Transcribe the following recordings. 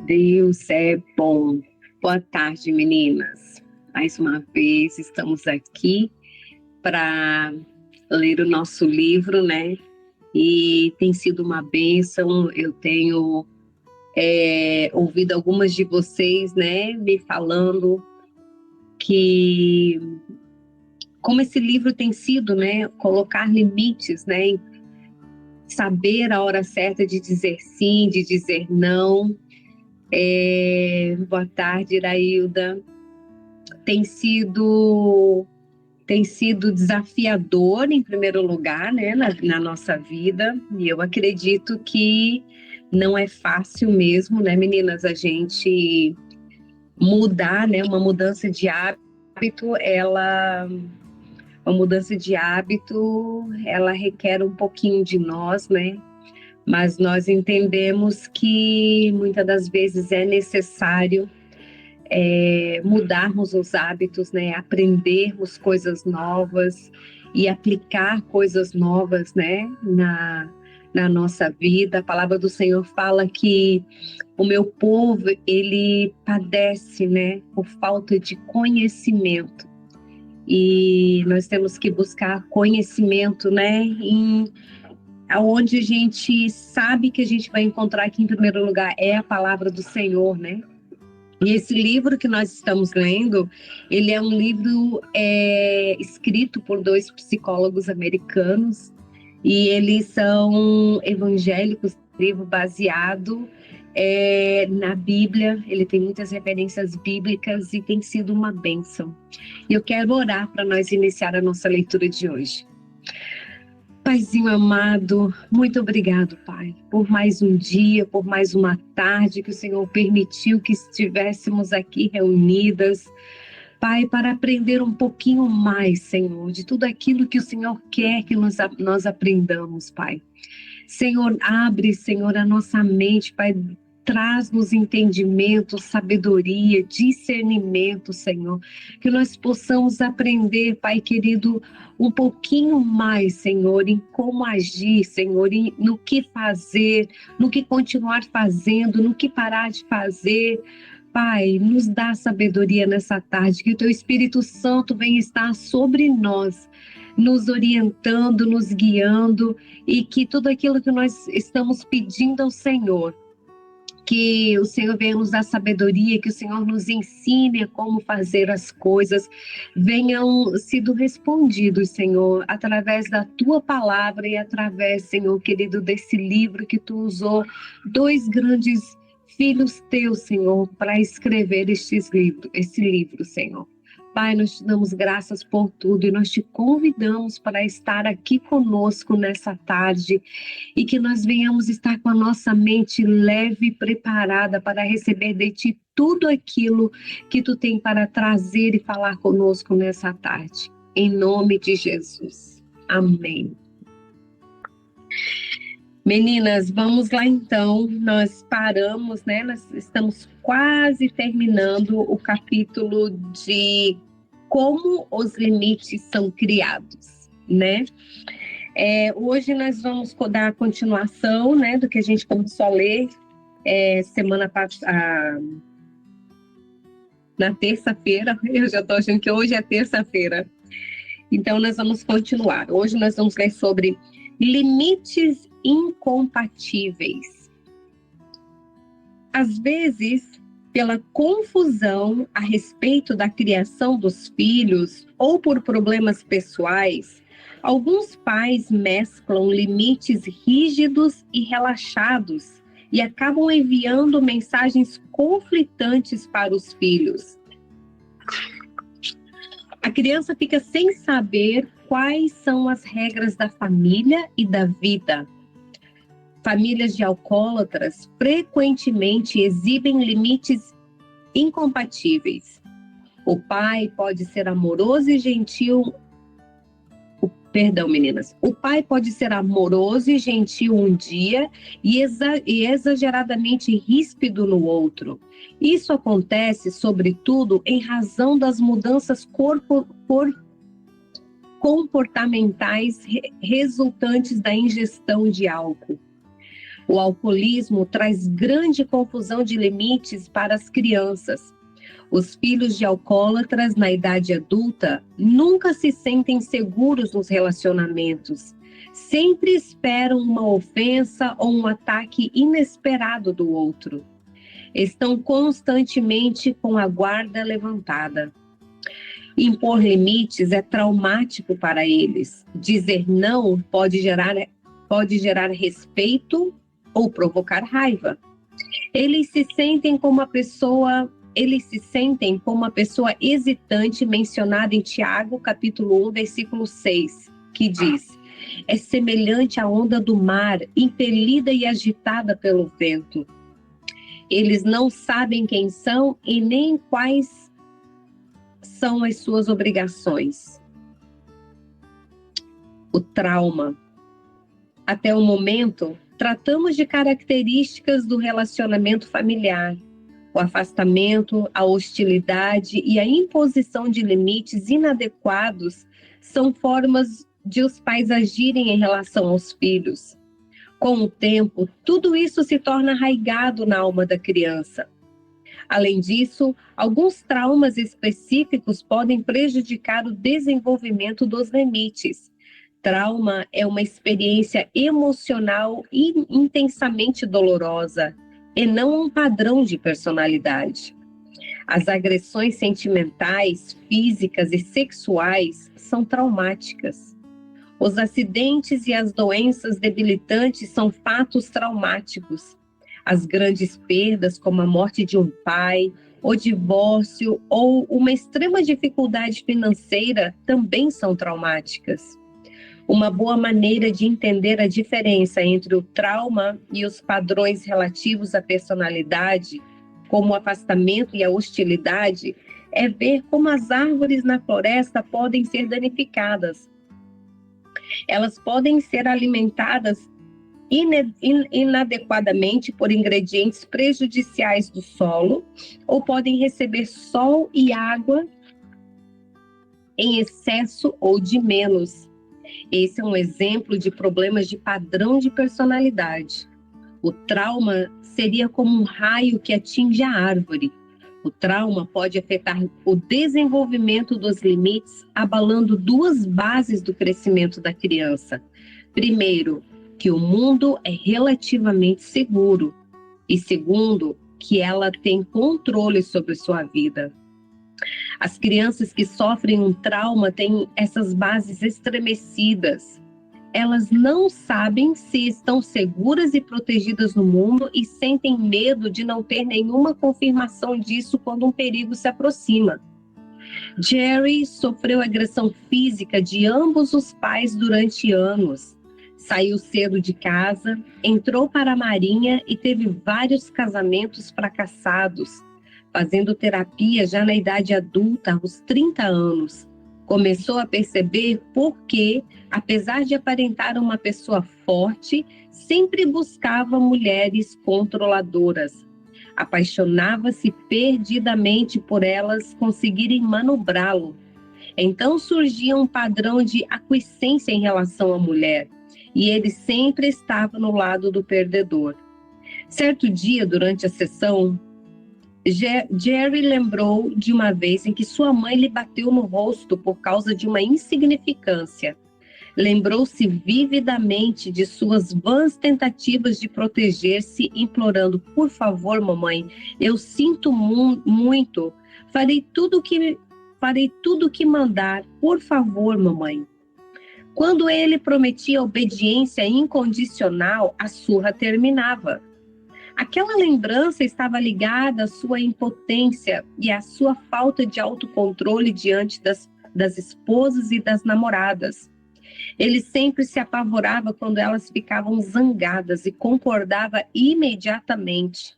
Deus é bom. Boa tarde, meninas. Mais uma vez estamos aqui para ler o nosso livro, né? E tem sido uma bênção. Eu tenho ouvido algumas de vocês, né, me falando que como esse livro tem sido, né, colocar limites, né, saber a hora certa de dizer sim, de dizer não. Boa tarde, Irailda. Tem sido desafiador, em primeiro lugar, né, na nossa vida, e eu acredito que não é fácil mesmo, né, meninas, a gente mudar, né, uma mudança de hábito, ela requer um pouquinho de nós, né, mas nós entendemos que muitas das vezes é necessário mudarmos os hábitos, né? Aprendermos coisas novas e aplicar coisas novas, né? Na nossa vida. A palavra do Senhor fala que o meu povo, ele padece, né? Por falta de conhecimento. E nós temos que buscar conhecimento, né? Aonde a gente sabe que a gente vai encontrar aqui em primeiro lugar é a palavra do Senhor, né? E esse livro que nós estamos lendo, ele é um livro escrito por 2 psicólogos americanos e eles são evangélicos, livro baseado na Bíblia, ele tem muitas referências bíblicas e tem sido uma bênção. E eu quero orar para nós iniciar a nossa leitura de hoje. Paizinho amado, muito obrigado, Pai, por mais um dia, por mais uma tarde que o Senhor permitiu que estivéssemos aqui reunidas, Pai, para aprender um pouquinho mais, Senhor, de tudo aquilo que o Senhor quer que nós aprendamos, Pai. Senhor, abre, Senhor, a nossa mente, Pai, traz-nos entendimento, sabedoria, discernimento, Senhor, que nós possamos aprender, Pai querido, um pouquinho mais, Senhor, em como agir, Senhor, no que fazer, no que continuar fazendo, no que parar de fazer. Pai, nos dá sabedoria nessa tarde, que o Teu Espírito Santo venha estar sobre nós, nos orientando, nos guiando, e que tudo aquilo que nós estamos pedindo ao Senhor, que o Senhor venha nos dar sabedoria, que o Senhor nos ensine a como fazer as coisas, venham sido respondidos, Senhor, através da Tua palavra e através, Senhor querido, desse livro que Tu usou 2 grandes filhos Teus, Senhor, para escrever esse livro, Senhor. Pai, nós te damos graças por tudo e nós te convidamos para estar aqui conosco nessa tarde e que nós venhamos estar com a nossa mente leve e preparada para receber de Ti tudo aquilo que Tu tem para trazer e falar conosco nessa tarde. Em nome de Jesus. Amém. Meninas, vamos lá então, nós paramos, né? Nós estamos quase terminando o capítulo de como os limites são criados, né? Hoje nós vamos dar a continuação, né, do que a gente começou a ler semana passada, na terça-feira. Eu já estou achando que hoje é terça-feira. Então nós vamos continuar. Hoje nós vamos ler sobre limites incompatíveis. Às vezes, pela confusão a respeito da criação dos filhos ou por problemas pessoais, alguns pais mesclam limites rígidos e relaxados e acabam enviando mensagens conflitantes para os filhos. A criança fica sem saber quais são as regras da família e da vida. Famílias de alcoólatras frequentemente exibem limites incompatíveis. O pai pode ser amoroso e gentil. O pai pode ser amoroso e gentil um dia e exageradamente ríspido no outro. Isso acontece, sobretudo, em razão das mudanças comportamentais resultantes da ingestão de álcool. O alcoolismo traz grande confusão de limites para as crianças. Os filhos de alcoólatras na idade adulta nunca se sentem seguros nos relacionamentos. Sempre esperam uma ofensa ou um ataque inesperado do outro. Estão constantemente com a guarda levantada. Impor limites é traumático para eles. Dizer não pode gerar respeito ou provocar raiva. Eles se sentem como uma pessoa hesitante mencionada em Tiago, capítulo 1, versículo 6, que diz: é semelhante à onda do mar, impelida e agitada pelo vento. Eles não sabem quem são e nem quais são as suas obrigações. O trauma. Até o momento, tratamos de características do relacionamento familiar. O afastamento, a hostilidade e a imposição de limites inadequados são formas de os pais agirem em relação aos filhos. Com o tempo, tudo isso se torna arraigado na alma da criança. Além disso, alguns traumas específicos podem prejudicar o desenvolvimento dos limites. Trauma é uma experiência emocional e intensamente dolorosa, e não um padrão de personalidade. As agressões sentimentais, físicas e sexuais são traumáticas. Os acidentes e as doenças debilitantes são fatos traumáticos. As grandes perdas, como a morte de um pai, o divórcio ou uma extrema dificuldade financeira, também são traumáticas. Uma boa maneira de entender a diferença entre o trauma e os padrões relativos à personalidade, como o afastamento e a hostilidade, é ver como as árvores na floresta podem ser danificadas. Elas podem ser alimentadas inadequadamente por ingredientes prejudiciais do solo, ou podem receber sol e água em excesso ou de menos. Esse é um exemplo de problemas de padrão de personalidade. O trauma seria como um raio que atinge a árvore. O trauma pode afetar o desenvolvimento dos limites, abalando duas bases do crescimento da criança. Primeiro, que o mundo é relativamente seguro. E segundo, que ela tem controle sobre sua vida. As crianças que sofrem um trauma têm essas bases estremecidas. Elas não sabem se estão seguras e protegidas no mundo e sentem medo de não ter nenhuma confirmação disso quando um perigo se aproxima. Jerry sofreu agressão física de ambos os pais durante anos. Saiu cedo de casa, entrou para a marinha e teve vários casamentos fracassados. Fazendo terapia já na idade adulta, aos 30 anos. Começou a perceber por que, apesar de aparentar uma pessoa forte, sempre buscava mulheres controladoras. Apaixonava-se perdidamente por elas conseguirem manobrá-lo. Então surgia um padrão de aquiescência em relação à mulher, e ele sempre estava no lado do perdedor. Certo dia, durante a sessão, Jerry lembrou de uma vez em que sua mãe lhe bateu no rosto por causa de uma insignificância. Lembrou-se vividamente de suas vãs tentativas de proteger-se, implorando: por favor, mamãe, eu sinto muito, farei tudo o que mandar, por favor, mamãe. Quando ele prometia obediência incondicional, a surra terminava. Aquela lembrança estava ligada à sua impotência e à sua falta de autocontrole diante das esposas e das namoradas. Ele sempre se apavorava quando elas ficavam zangadas e concordava imediatamente.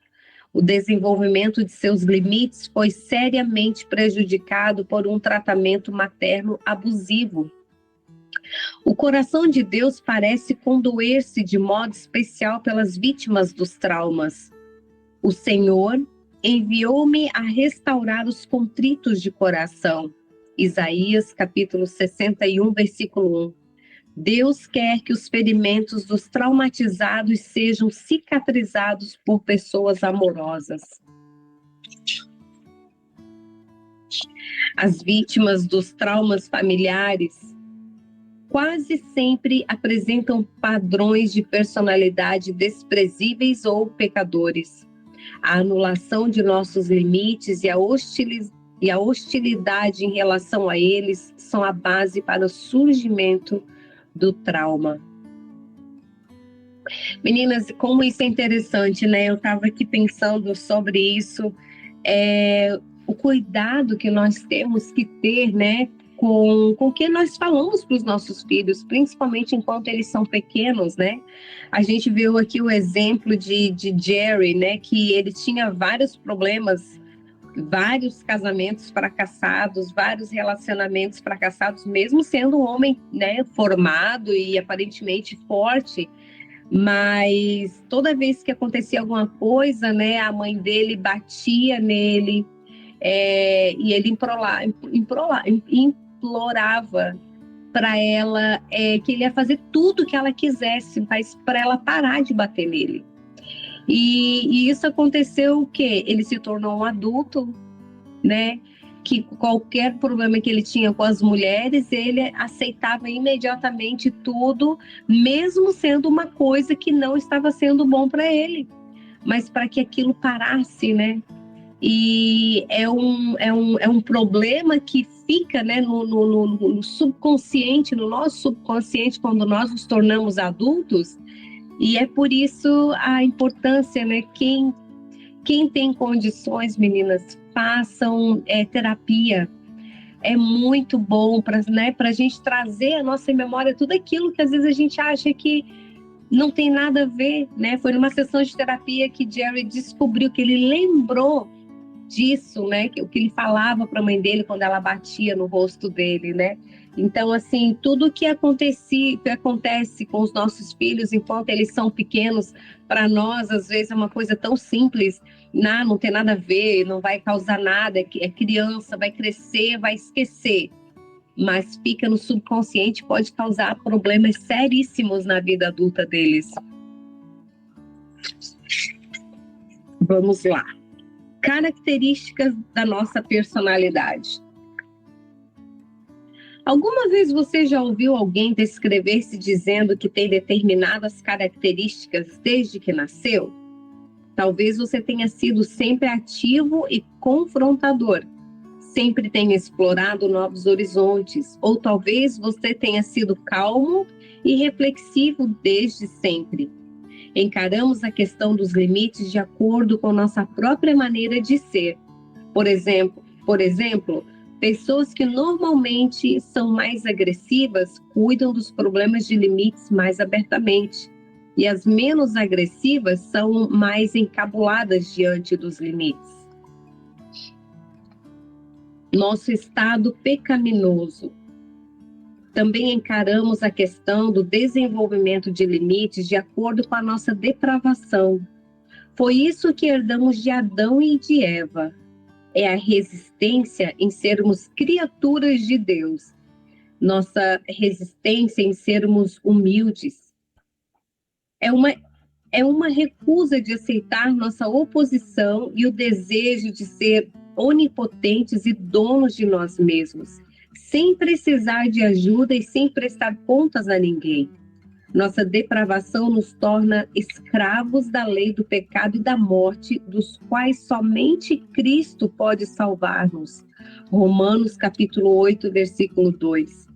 O desenvolvimento de seus limites foi seriamente prejudicado por um tratamento materno abusivo. O coração de Deus parece condoer-se de modo especial pelas vítimas dos traumas. O Senhor enviou-me a restaurar os contritos de coração. Isaías, capítulo 61, versículo 1. Deus quer que os ferimentos dos traumatizados sejam cicatrizados por pessoas amorosas. As vítimas dos traumas familiares quase sempre apresentam padrões de personalidade desprezíveis ou pecadores. A anulação de nossos limites e a hostilidade em relação a eles são a base para o surgimento do trauma. Meninas, como isso é interessante, né? Eu estava aqui pensando sobre isso, o cuidado que nós temos que ter, né? Com o que nós falamos para os nossos filhos, principalmente enquanto eles são pequenos, né? A gente viu aqui o exemplo de Jerry, né? Que ele tinha vários problemas, vários casamentos fracassados, vários relacionamentos fracassados, mesmo sendo um homem, né, formado e aparentemente forte, mas toda vez que acontecia alguma coisa, né, a mãe dele batia nele, e ele implorava para ela que ele ia fazer tudo que ela quisesse, mas para ela parar de bater nele. E isso aconteceu o quê? Ele se tornou um adulto, né? Que qualquer problema que ele tinha com as mulheres, ele aceitava imediatamente tudo, mesmo sendo uma coisa que não estava sendo bom para ele, mas para que aquilo parasse, né? E é um problema que fica, né, no subconsciente, no nosso subconsciente, quando nós nos tornamos adultos, e é por isso a importância, né? Quem tem condições, meninas, façam terapia. É muito bom para, né, a gente trazer à nossa memória tudo aquilo que às vezes a gente acha que não tem nada a ver, né? Foi numa sessão de terapia que Jerry descobriu, que ele lembrou disso, né? O que ele falava para a mãe dele quando ela batia no rosto dele, né? Então, assim, tudo que acontece com os nossos filhos enquanto eles são pequenos, para nós, às vezes, é uma coisa tão simples, não tem nada a ver, não vai causar nada, é criança, vai crescer, vai esquecer. Mas fica no subconsciente, pode causar problemas seríssimos na vida adulta deles. Vamos lá. Características da nossa personalidade. Alguma vez você já ouviu alguém descrever-se dizendo que tem determinadas características desde que nasceu? Talvez você tenha sido sempre ativo e confrontador, sempre tenha explorado novos horizontes, ou talvez você tenha sido calmo e reflexivo desde sempre. Encaramos a questão dos limites de acordo com nossa própria maneira de ser. Por exemplo, pessoas que normalmente são mais agressivas cuidam dos problemas de limites mais abertamente, e as menos agressivas são mais encabuladas diante dos limites. Nosso estado pecaminoso. Também encaramos a questão do desenvolvimento de limites de acordo com a nossa depravação. Foi isso que herdamos de Adão e de Eva. É a resistência em sermos criaturas de Deus. Nossa resistência em sermos humildes. É uma recusa de aceitar nossa oposição e o desejo de ser onipotentes e donos de nós mesmos, sem precisar de ajuda e sem prestar contas a ninguém. Nossa depravação nos torna escravos da lei do pecado e da morte, dos quais somente Cristo pode salvar-nos. Romanos capítulo 8, versículo 2.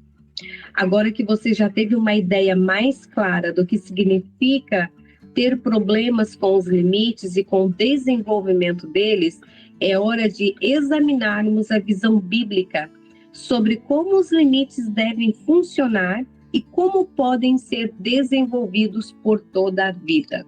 Agora que você já teve uma ideia mais clara do que significa ter problemas com os limites e com o desenvolvimento deles, é hora de examinarmos a visão bíblica sobre como os limites devem funcionar e como podem ser desenvolvidos por toda a vida.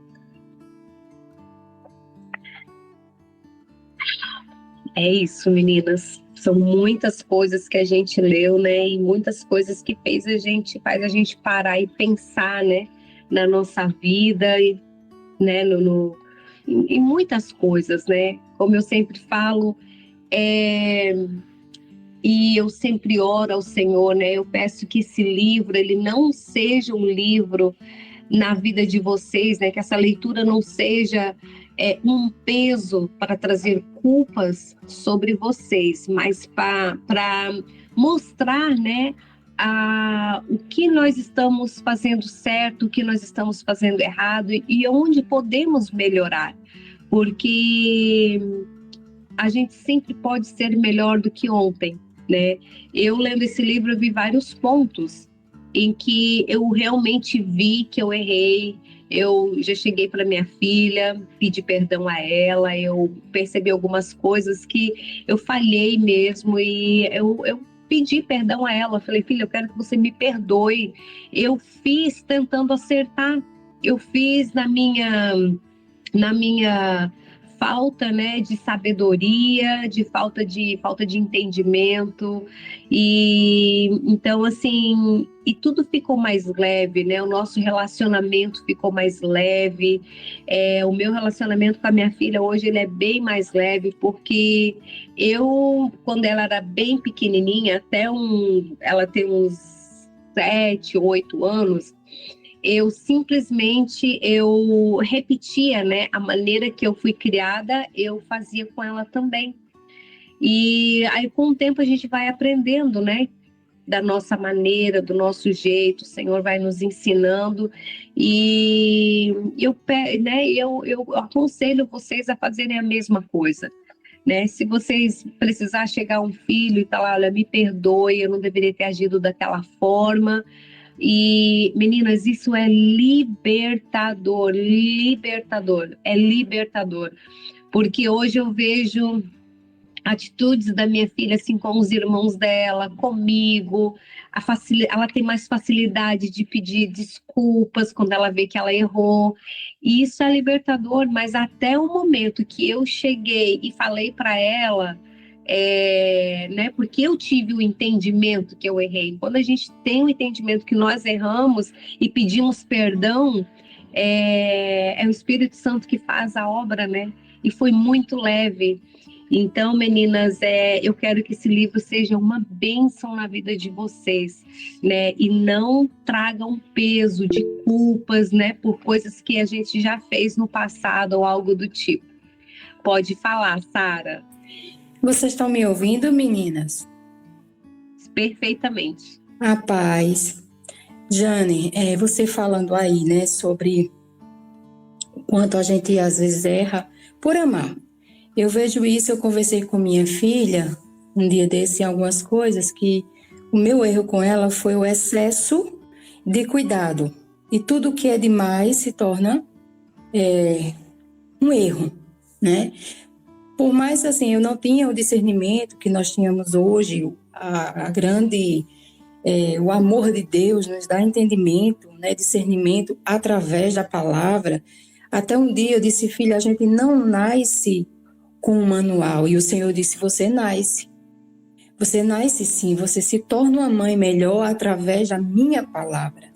É isso, meninas. São muitas coisas que a gente leu, né? E muitas coisas que faz a gente parar e pensar, né? Na nossa vida e, né? Em muitas coisas, né? Como eu sempre falo, e eu sempre oro ao Senhor, né? Eu peço que esse livro, ele não seja um livro na vida de vocês, né? Que essa leitura não seja um peso para trazer culpas sobre vocês, mas para mostrar, né? O que nós estamos fazendo certo, o que nós estamos fazendo errado e onde podemos melhorar, porque a gente sempre pode ser melhor do que ontem, né? Eu lendo esse livro eu vi vários pontos em que eu realmente vi que eu errei. Eu já cheguei para minha filha, pedi perdão a ela, eu percebi algumas coisas que eu falhei mesmo e eu pedi perdão a ela. Falei, filha, eu quero que você me perdoe. Eu fiz tentando acertar, eu fiz na minha falta, né, de sabedoria, de falta de entendimento. E então assim, e tudo ficou mais leve, né? O nosso relacionamento ficou mais leve. O meu relacionamento com a minha filha hoje ele é bem mais leve, porque eu, quando ela era bem pequenininha, ela tem uns 7, 8 anos, eu repetia, né, a maneira que eu fui criada, eu fazia com ela também. E aí com o tempo a gente vai aprendendo, né, da nossa maneira, do nosso jeito, o Senhor vai nos ensinando e eu aconselho vocês a fazerem a mesma coisa. Né? Se vocês precisar chegar um filho e falar, olha, me perdoe, eu não deveria ter agido daquela forma. E, meninas, isso é libertador, é libertador. Porque hoje eu vejo atitudes da minha filha, assim, com os irmãos dela, comigo. Ela tem mais facilidade de pedir desculpas quando ela vê que ela errou. E isso é libertador, mas até o momento que eu cheguei e falei para ela, né, porque eu tive o entendimento que eu errei. Quando a gente tem o entendimento que nós erramos e pedimos perdão, é o Espírito Santo que faz a obra, né? E foi muito leve. Então, meninas, eu quero que esse livro seja uma bênção na vida de vocês, né? E não traga um peso de culpas, né? Por coisas que a gente já fez no passado ou algo do tipo. Pode falar, Sara. Vocês estão me ouvindo, meninas? Perfeitamente. A paz. Jane, você falando aí, né, sobre o quanto a gente às vezes erra por amar. Eu vejo isso, eu conversei com minha filha um dia desse em algumas coisas, que o meu erro com ela foi o excesso de cuidado. E tudo que é demais se torna um erro, né? Por mais assim, eu não tinha o discernimento que nós tínhamos hoje, o amor de Deus nos dá entendimento, né, discernimento através da palavra. Até um dia eu disse, filha, a gente não nasce com um manual. E o Senhor disse, você nasce. Você nasce sim, você se torna uma mãe melhor através da minha palavra.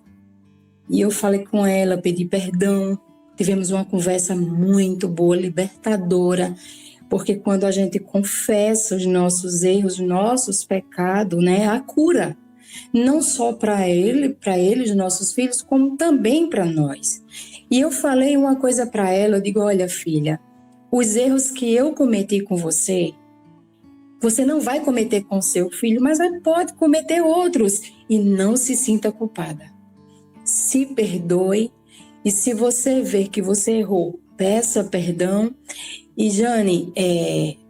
E eu falei com ela, pedi perdão, tivemos uma conversa muito boa, libertadora, porque quando a gente confessa os nossos erros, os nossos pecados, né, a cura, não só para eles, nossos filhos, como também para nós. E eu falei uma coisa para ela, eu digo, olha filha, os erros que eu cometi com você não vai cometer com seu filho, mas pode cometer outros, e não se sinta culpada. Se perdoe, e se você ver que você errou, peça perdão. E Jane,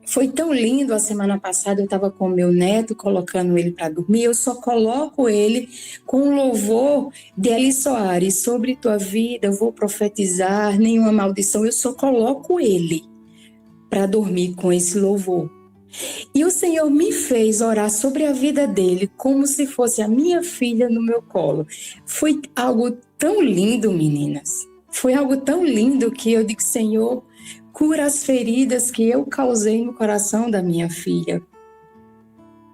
foi tão lindo, a semana passada eu estava com o meu neto, colocando ele para dormir, eu só coloco ele com o louvor de Eli Soares, sobre tua vida eu vou profetizar, nenhuma maldição, eu só coloco ele para dormir com esse louvor. E o Senhor me fez orar sobre a vida dele como se fosse a minha filha no meu colo. Foi algo tão lindo, meninas. Foi algo tão lindo que eu digo, Senhor, cura as feridas que eu causei no coração da minha filha.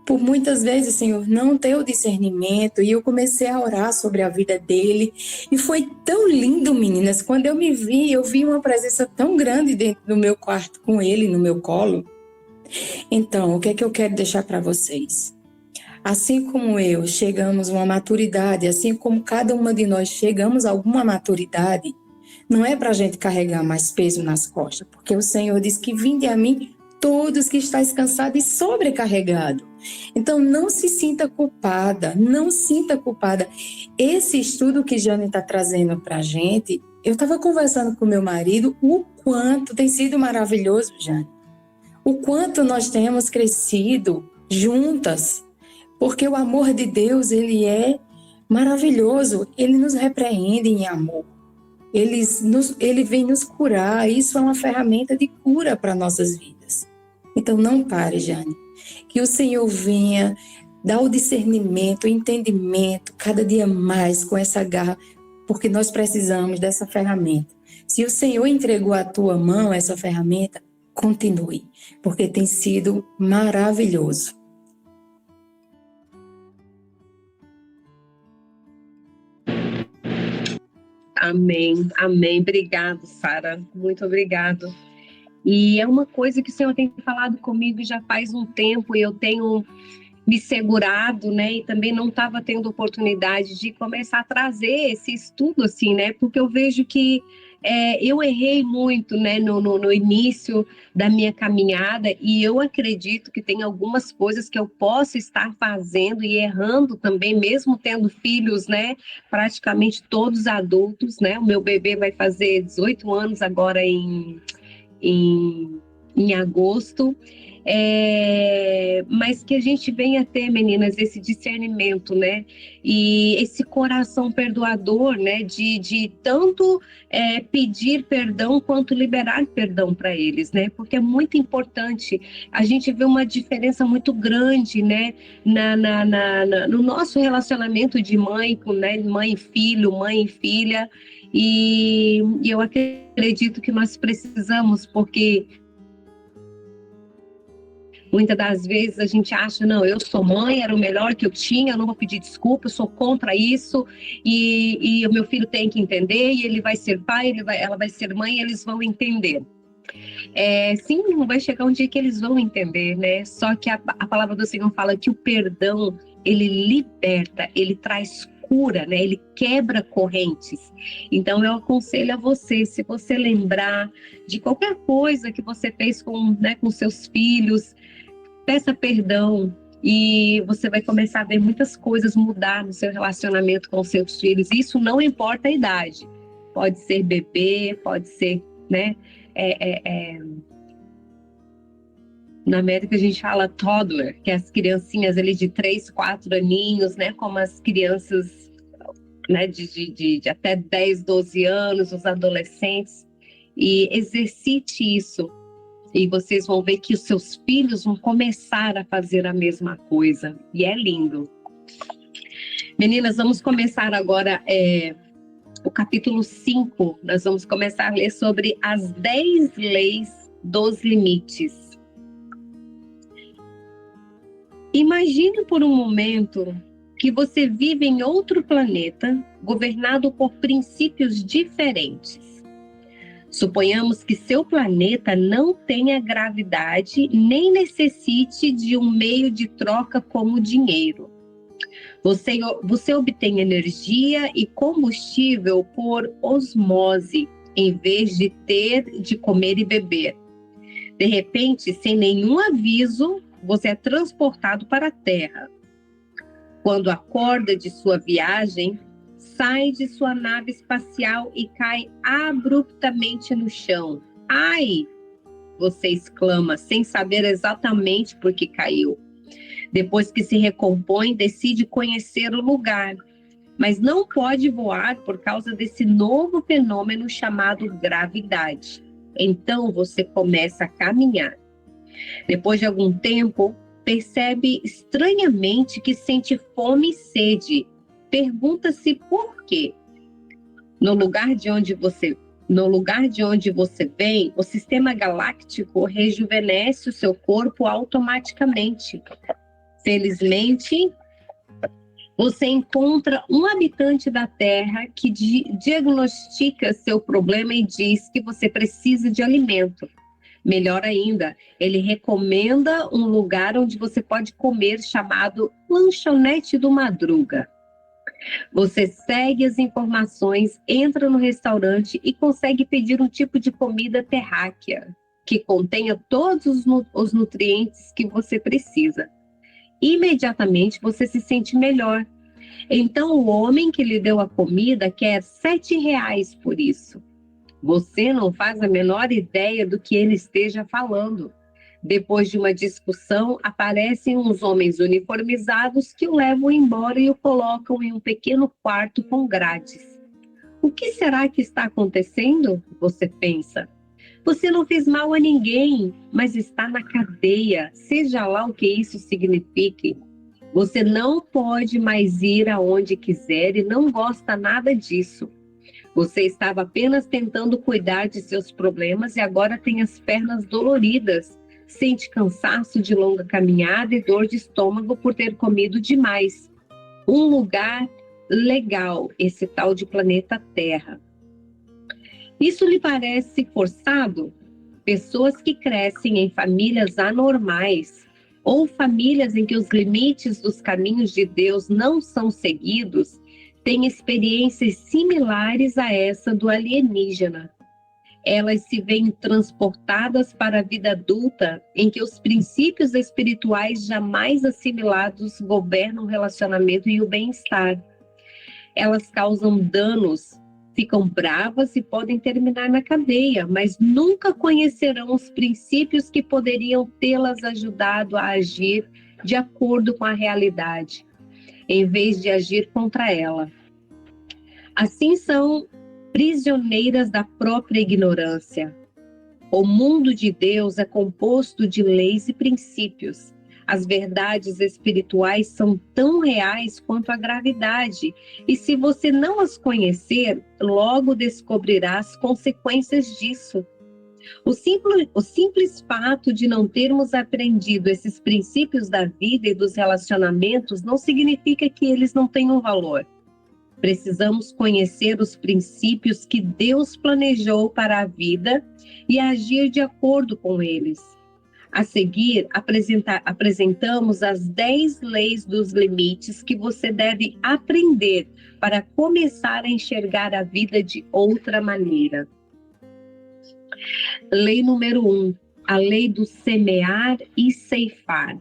Por muitas vezes, Senhor, não ter o discernimento, e eu comecei a orar sobre a vida dele, e foi tão lindo, meninas, quando eu vi uma presença tão grande dentro do meu quarto com ele, no meu colo. Então, o que é que eu quero deixar para vocês? assim como eu chegamos a uma maturidade, assim como cada uma de nós chegamos a alguma maturidade, não é para a gente carregar mais peso nas costas, porque o Senhor diz que vinde a mim todos que estáis cansados e sobrecarregados. Então, não se sinta culpada, não sinta culpada. Esse estudo que Jane está trazendo para a gente, eu estava conversando com meu marido, o quanto tem sido maravilhoso, Jane. O quanto nós temos crescido juntas, porque o amor de Deus, ele é maravilhoso, ele nos repreende em amor. Ele vem nos curar, isso é uma ferramenta de cura para nossas vidas. Então não pare, Jane. Que o Senhor venha dar o discernimento, o entendimento, cada dia mais com essa garra, porque nós precisamos dessa ferramenta. Se o Senhor entregou à tua mão essa ferramenta, continue, porque tem sido maravilhoso. Amém, amém. Obrigado, Sara. Muito obrigado. E é uma coisa que o Senhor tem falado comigo já faz um tempo e eu tenho me segurado, né? E também não estava tendo oportunidade de começar a trazer esse estudo, assim, né? Porque eu vejo que eu errei muito, né? No início da minha caminhada e eu acredito que tem algumas coisas que eu posso estar fazendo e errando também, mesmo tendo filhos, né? Praticamente todos adultos, né? O meu bebê vai fazer 18 anos agora em agosto, mas que a gente venha ter, meninas, esse discernimento, né, e esse coração perdoador, né, de tanto pedir perdão quanto liberar perdão para eles, né, porque é muito importante, a gente vê uma diferença muito grande, né, no nosso relacionamento de mãe com, né, mãe e filho, mãe e filha, e eu acredito que nós precisamos, porque muitas das vezes a gente acha, não, eu sou mãe, era o melhor que eu tinha, eu não vou pedir desculpa, eu sou contra isso, e o meu filho tem que entender, e ele vai ser pai, ela vai ser mãe, eles vão entender. Sim, vai chegar um dia que eles vão entender, né? Só que a palavra do Senhor fala que o perdão, ele liberta, ele traz cura, né? Ele quebra correntes. Então eu aconselho a você, se você lembrar de qualquer coisa que você fez com seus filhos, peça perdão e você vai começar a ver muitas coisas mudar no seu relacionamento com seus filhos. Isso não importa a idade. Pode ser bebê, pode ser, né? Na América a gente fala toddler, que é as criancinhas ali de 3, 4 aninhos, né? Como as crianças, né, de até 10, 12 anos, os adolescentes. E exercite isso. E vocês vão ver que os seus filhos vão começar a fazer a mesma coisa. E é lindo. Meninas, vamos começar agora o capítulo 5. Nós vamos começar a ler sobre as 10 leis dos limites. Imagine por um momento que você vive em outro planeta, governado por princípios diferentes. Suponhamos que seu planeta não tenha gravidade nem necessite de um meio de troca como dinheiro. Você obtém energia e combustível por osmose, em vez de ter de comer e beber. De repente, sem nenhum aviso, você é transportado para a Terra. Quando acorda de sua viagem, sai de sua nave espacial e cai abruptamente no chão. Ai! Você exclama, sem saber exatamente por que caiu. Depois que se recompõe, decide conhecer o lugar, mas não pode voar por causa desse novo fenômeno chamado gravidade. Então você começa a caminhar. Depois de algum tempo, percebe estranhamente que sente fome e sede. Pergunta-se por quê. No lugar de onde você vem, o sistema galáctico rejuvenesce o seu corpo automaticamente. Felizmente, você encontra um habitante da Terra que diagnostica seu problema e diz que você precisa de alimento. Melhor ainda, ele recomenda um lugar onde você pode comer chamado Lanchonete do Madruga. Você segue as informações, entra no restaurante e consegue pedir um tipo de comida terráquea, que contenha todos os nutrientes que você precisa. Imediatamente você se sente melhor. Então o homem que lhe deu a comida quer R$ 7 por isso. Você não faz a menor ideia do que ele esteja falando. Depois de uma discussão, aparecem uns homens uniformizados que o levam embora e o colocam em um pequeno quarto com grades. O que será que está acontecendo? Você pensa. Você não fez mal a ninguém, mas está na cadeia, seja lá o que isso signifique. Você não pode mais ir aonde quiser e não gosta nada disso. Você estava apenas tentando cuidar de seus problemas e agora tem as pernas doloridas. Sente cansaço de longa caminhada e dor de estômago por ter comido demais. Um lugar legal, esse tal de planeta Terra. Isso lhe parece forçado? Pessoas que crescem em famílias anormais ou famílias em que os limites dos caminhos de Deus não são seguidos têm experiências similares a essa do alienígena. Elas se veem transportadas para a vida adulta, em que os princípios espirituais jamais assimilados governam o relacionamento e o bem-estar. Elas causam danos, ficam bravas e podem terminar na cadeia, mas nunca conhecerão os princípios que poderiam tê-las ajudado a agir de acordo com a realidade, em vez de agir contra ela. Assim são prisioneiras da própria ignorância. O mundo de Deus é composto de leis e princípios. As verdades espirituais são tão reais quanto a gravidade, e se você não as conhecer, logo descobrirá as consequências disso. O simples fato de não termos aprendido esses princípios da vida e dos relacionamentos não significa que eles não tenham valor. Precisamos conhecer os princípios que Deus planejou para a vida e agir de acordo com eles. A seguir, apresentamos as 10 leis dos limites que você deve aprender para começar a enxergar a vida de outra maneira. Lei número 1, a lei do semear e ceifar.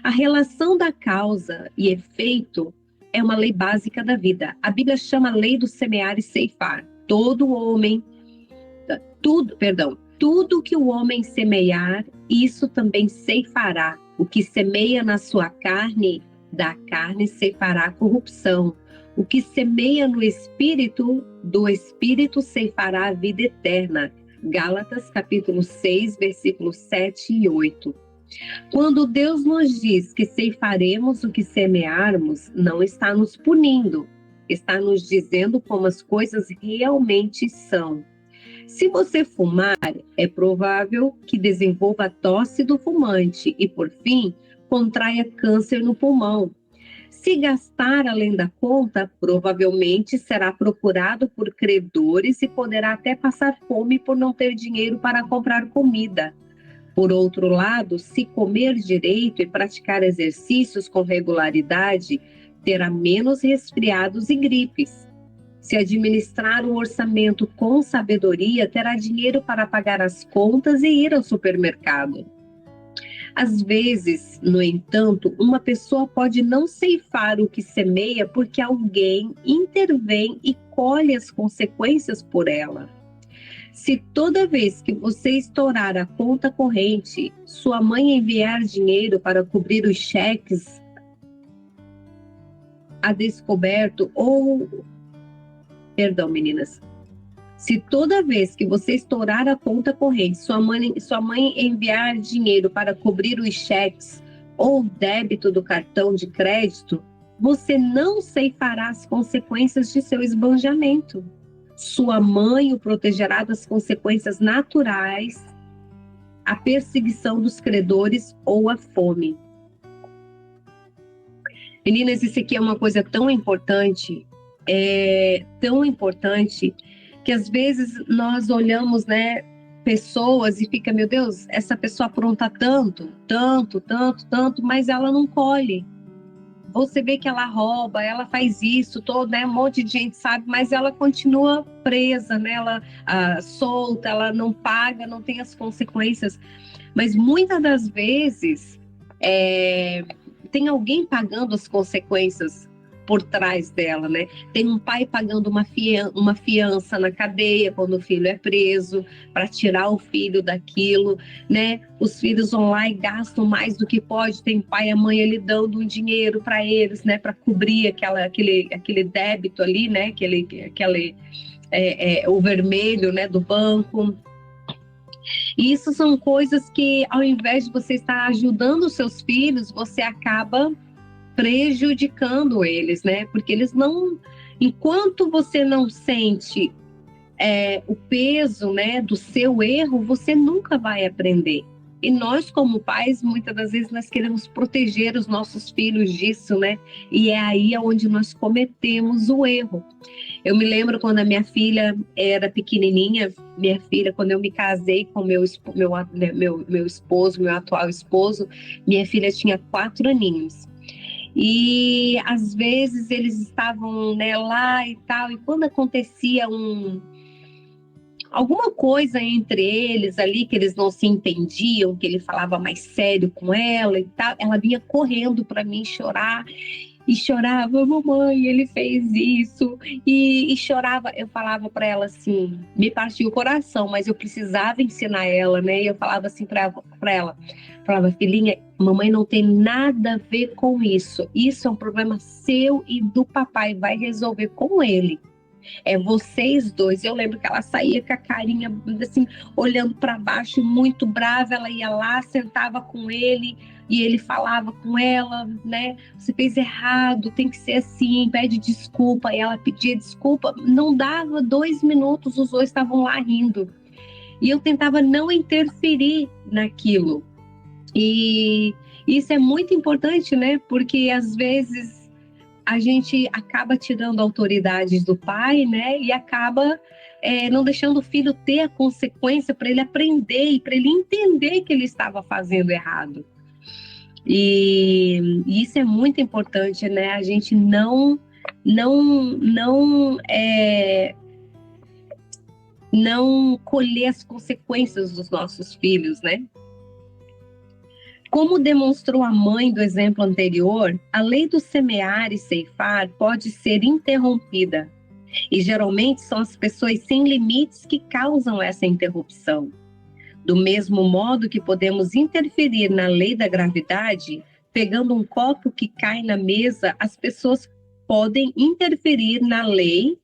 A relação da causa e efeito é uma lei básica da vida. A Bíblia chama a lei do semear e ceifar. Tudo que o homem semear, isso também ceifará. O que semeia na sua carne, da carne ceifará corrupção. O que semeia no Espírito, do Espírito ceifará a vida eterna. Gálatas capítulo 6, versículos 7 e 8. Quando Deus nos diz que ceifaremos o que semearmos, não está nos punindo, está nos dizendo como as coisas realmente são. Se você fumar, é provável que desenvolva a tosse do fumante e, por fim, contraia câncer no pulmão. Se gastar além da conta, provavelmente será procurado por credores e poderá até passar fome por não ter dinheiro para comprar comida. Por outro lado, se comer direito e praticar exercícios com regularidade, terá menos resfriados e gripes. Se administrar o orçamento com sabedoria, terá dinheiro para pagar as contas e ir ao supermercado. Às vezes, no entanto, uma pessoa pode não ceifar o que semeia porque alguém intervém e colhe as consequências por ela. Se toda vez que você estourar a conta corrente, sua mãe enviar dinheiro para cobrir os cheques a descoberto Se toda vez que você estourar a conta corrente, sua mãe enviar dinheiro para cobrir os cheques ou débito do cartão de crédito, você não ceifará as consequências de seu esbanjamento. Sua mãe o protegerá das consequências naturais, a perseguição dos credores ou a fome. Meninas, isso aqui é uma coisa tão importante que às vezes nós olhamos, né, pessoas e fica, meu Deus, essa pessoa apronta tanto, tanto, tanto, tanto, mas ela não colhe. Você vê que ela rouba, ela faz isso, todo, né, um monte de gente sabe, mas ela continua presa, né, ela solta, ela não paga, não tem as consequências. Mas muitas das vezes tem alguém pagando as consequências por trás dela, né? Tem um pai pagando uma fiança na cadeia quando o filho é preso, para tirar o filho daquilo, né? Os filhos vão lá e gastam mais do que pode, tem pai e a mãe ali dando um dinheiro para eles, né? Para cobrir aquele débito ali, né? O vermelho, né? Do banco. E isso são coisas que, ao invés de você estar ajudando os seus filhos, você acaba prejudicando eles, né? Porque eles não... Enquanto você não sente o peso, né, do seu erro, você nunca vai aprender. E nós, como pais, muitas das vezes nós queremos proteger os nossos filhos disso, né? E é aí onde nós cometemos o erro. Eu me lembro quando a minha filha era pequenininha, minha filha, quando eu me casei com meu esposo, meu atual esposo, minha filha tinha 4 aninhos. E às vezes eles estavam, né, lá e tal, e quando acontecia alguma coisa entre eles ali, que eles não se entendiam, que ele falava mais sério com ela e tal, ela vinha correndo para mim chorar. E chorava, mamãe, ele fez isso. E chorava, eu falava para ela assim, me partiu o coração, mas eu precisava ensinar ela, né? E eu falava assim para ela, falava, filhinha, mamãe não tem nada a ver com isso. Isso é um problema seu e do papai, vai resolver com ele. É vocês dois. Eu lembro que ela saía com a carinha assim, olhando para baixo, muito brava. Ela ia lá, sentava com ele e ele falava com ela, né? Você fez errado, tem que ser assim, pede desculpa. E ela pedia desculpa. Não dava 2 minutos, os dois estavam lá rindo. E eu tentava não interferir naquilo. E isso é muito importante, né? Porque às vezes a gente acaba tirando autoridades do pai, né? E acaba não deixando o filho ter a consequência para ele aprender e para ele entender que ele estava fazendo errado. E isso é muito importante, né? A gente não colher as consequências dos nossos filhos, né? Como demonstrou a mãe do exemplo anterior, a lei do semear e ceifar pode ser interrompida. E geralmente são as pessoas sem limites que causam essa interrupção. Do mesmo modo que podemos interferir na lei da gravidade, pegando um copo que cai na mesa, as pessoas podem interferir na lei.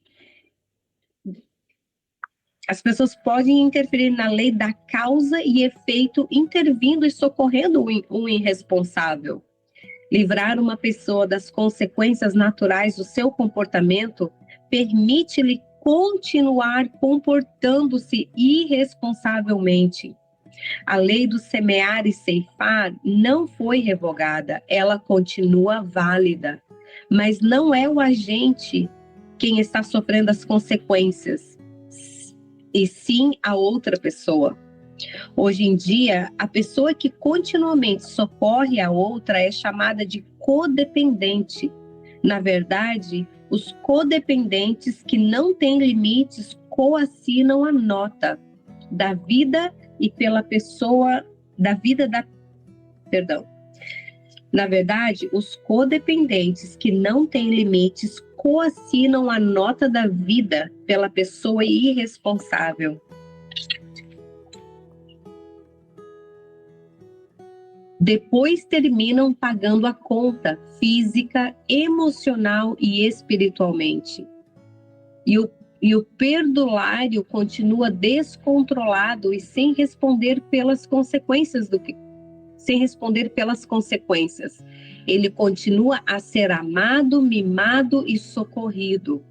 As pessoas podem interferir na lei da causa e efeito, intervindo e socorrendo um irresponsável. Livrar uma pessoa das consequências naturais do seu comportamento permite-lhe continuar comportando-se irresponsavelmente. A lei do semear e ceifar não foi revogada, ela continua válida, mas não é o agente quem está sofrendo as consequências, e sim a outra pessoa. Hoje em dia, a pessoa que continuamente socorre a outra é chamada de codependente. Na verdade, os codependentes que não têm limites coassinam a nota da vida e pela pessoa, Na verdade, os codependentes que não têm limites coassinam a nota da vida pela pessoa irresponsável. Depois terminam pagando a conta física, emocional e espiritualmente. E o perdulário continua descontrolado e sem responder pelas consequências Ele continua a ser amado, mimado e socorrido.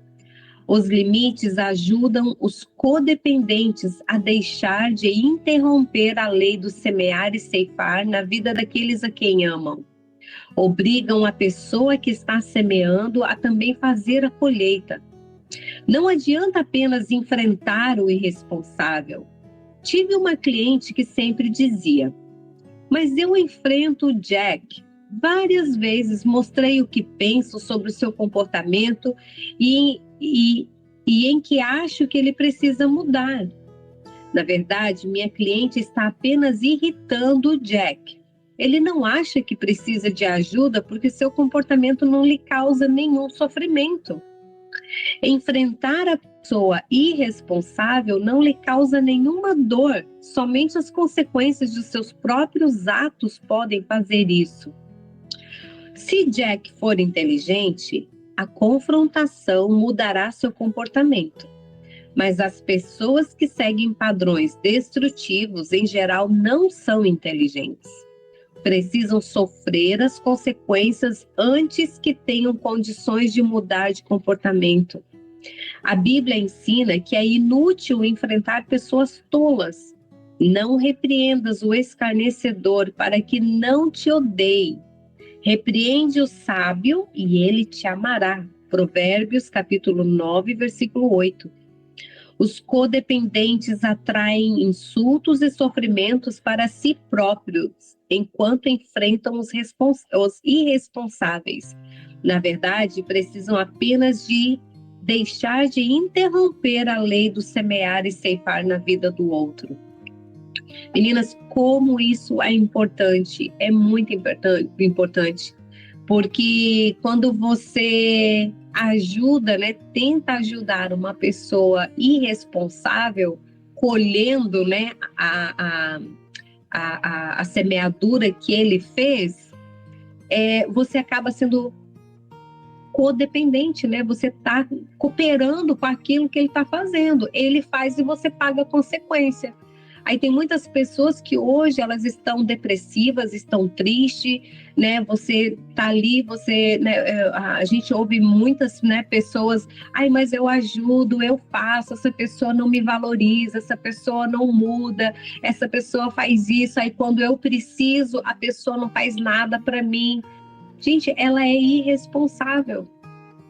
Os limites ajudam os codependentes a deixar de interromper a lei do semear e ceifar na vida daqueles a quem amam. Obrigam a pessoa que está semeando a também fazer a colheita. Não adianta apenas enfrentar o irresponsável. Tive uma cliente que sempre dizia: mas eu enfrento o Jack. Várias vezes mostrei o que penso sobre o seu comportamento e em que acho que ele precisa mudar. Na verdade, minha cliente está apenas irritando o Jack. Ele não acha que precisa de ajuda porque seu comportamento não lhe causa nenhum sofrimento. Enfrentar a pessoa irresponsável não lhe causa nenhuma dor, somente as consequências de seus próprios atos podem fazer isso. Se Jack for inteligente, a confrontação mudará seu comportamento. Mas as pessoas que seguem padrões destrutivos, em geral, não são inteligentes. Precisam sofrer as consequências antes que tenham condições de mudar de comportamento. A Bíblia ensina que é inútil enfrentar pessoas tolas. Não repreendas o escarnecedor para que não te odeie. Repreende o sábio e ele te amará. Provérbios capítulo 9, versículo 8. Os codependentes atraem insultos e sofrimentos para si próprios, enquanto enfrentam os irresponsáveis. Na verdade, precisam apenas de deixar de interromper a lei do semear e ceifar na vida do outro. Meninas, como isso é importante, é muito importante, porque quando você ajuda, né, tenta ajudar uma pessoa irresponsável, colhendo, né, a semeadura que ele fez, você acaba sendo codependente, né? Você está cooperando com aquilo que ele está fazendo. Ele faz e você paga a consequência. Aí tem muitas pessoas que hoje elas estão depressivas, estão tristes, né? Você tá ali, né? A gente ouve muitas, né, pessoas, mas eu ajudo, eu faço, essa pessoa não me valoriza, essa pessoa não muda, essa pessoa faz isso, aí quando eu preciso, a pessoa não faz nada para mim. Gente, ela é irresponsável.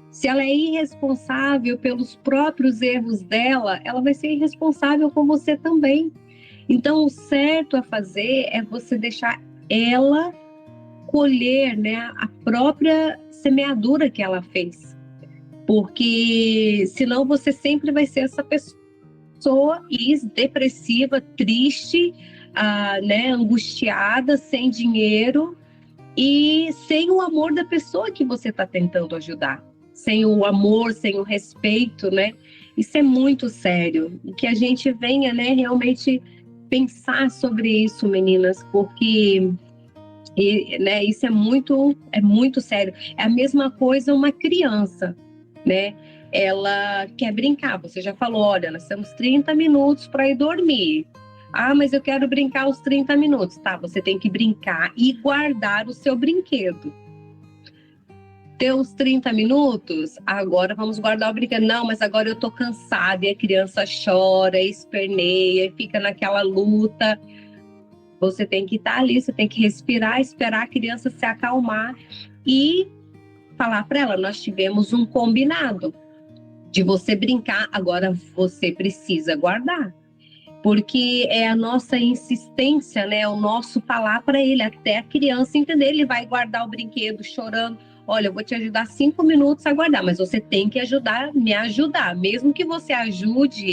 Se ela é irresponsável pelos próprios erros dela, ela vai ser irresponsável com você também. Então, o certo a fazer é você deixar ela colher, né, a própria semeadura que ela fez. Porque senão você sempre vai ser essa pessoa depressiva, triste, né, angustiada, sem dinheiro e sem o amor da pessoa que você está tentando ajudar. Sem o amor, sem o respeito, né? Isso é muito sério. E que a gente venha, né, realmente pensar sobre isso, meninas, porque né, isso é muito sério. É a mesma coisa uma criança, né? Ela quer brincar. Você já falou, olha, nós temos 30 minutos para ir dormir. Mas eu quero brincar os 30 minutos. Tá, você tem que brincar e guardar o seu brinquedo. Deu os 30 minutos, agora vamos guardar o brinquedo. Não, mas agora eu tô cansada e a criança chora, esperneia, fica naquela luta. Você tem que estar ali, você tem que respirar, esperar a criança se acalmar e falar para ela, nós tivemos um combinado de você brincar, agora você precisa guardar. Porque é a nossa insistência, né? O nosso falar para ele, até a criança entender, ele vai guardar o brinquedo chorando. Olha, eu vou te ajudar 5 minutos a guardar, mas você tem que me ajudar. Mesmo que você ajude